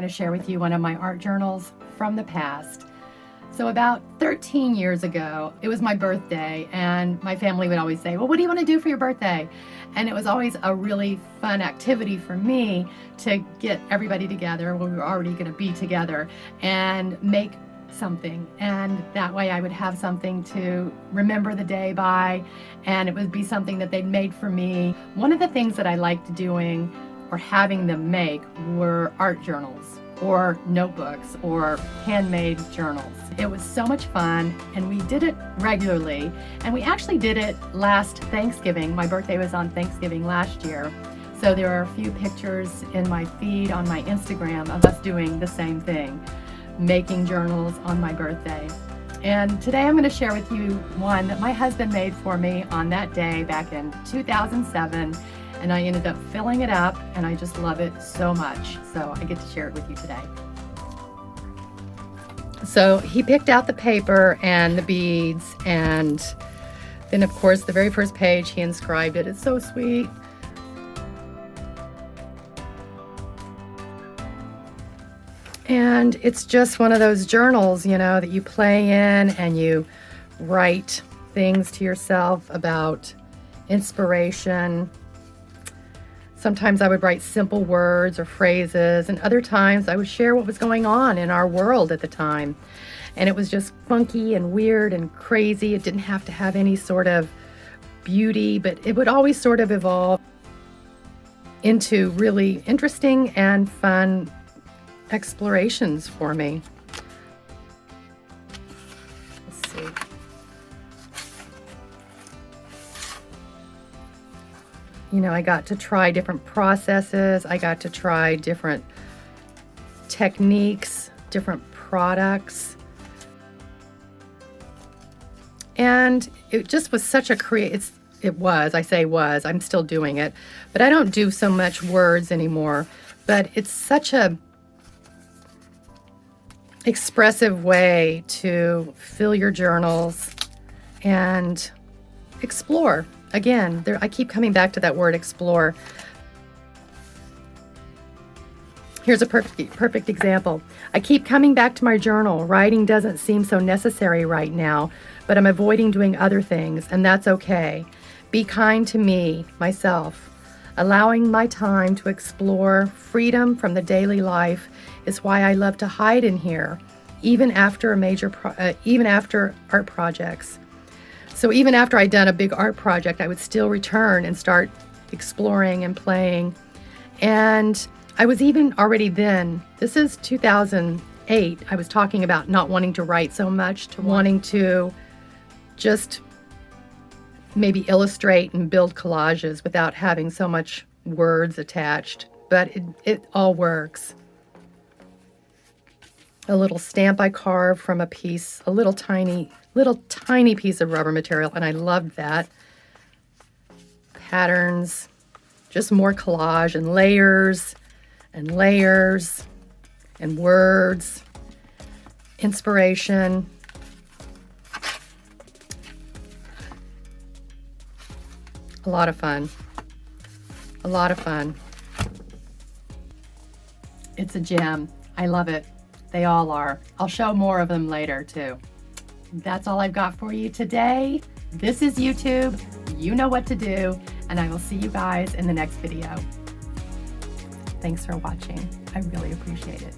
going to share with you one of my art journals from the past. So about 13 years ago, it was my birthday, and my family would always say, well, what do you want to do for your birthday? And it was always a really fun activity for me to get everybody together when we were already going to be together and make something. And that way I would have something to remember the day by, and it would be something that they'd made for me. One of the things that I liked doing or having them make were art journals or notebooks or handmade journals. It was so much fun, and we did it regularly, and we actually did it last Thanksgiving. My birthday was on Thanksgiving last year, so there are a few pictures in my feed on my Instagram of us doing the same thing, making journals on my birthday. And today I'm going to share with you one that my husband made for me on that day back in 2007. And I ended up filling it up, and I just love it so much. So I get to share it with you today. So he picked out the paper and the beads, and then of course the very first page he inscribed it. It's so sweet. And it's just one of those journals, you know, that you play in and you write things to yourself about inspiration. Sometimes I would write simple words or phrases, and other times I would share what was going on in our world at the time. And it was just funky and weird and crazy. It didn't have to have any sort of beauty, but it would always sort of evolve into really interesting and fun explorations for me. Let's see. You know, I got to try different processes. I got to try different techniques, different products. And it just was such a I'm still doing it, but I don't do so much words anymore. But it's such a expressive way to fill your journals and explore. Again, I keep coming back to that word explore. Here's a perfect example. I keep coming back to my journal. Writing doesn't seem so necessary right now, but I'm avoiding doing other things, and that's okay. Be kind to me, myself. Allowing my time to explore freedom from the daily life is why I love to hide in here, even after even after art projects. So even after I'd done a big art project, I would still return and start exploring and playing. And I was even already then, this is 2008, I was talking about not wanting to write so much, to wanting to just maybe illustrate and build collages without having so much words attached. But it all works. A little stamp I carved from a little tiny piece of rubber material, and I loved that. Patterns, just more collage and layers and words, inspiration. A lot of fun. A lot of fun. It's a gem. I love it. They all are. I'll show more of them later too. That's all I've got for you today. This is YouTube. You know what to do, and I will see you guys in the next video. Thanks for watching. I really appreciate it.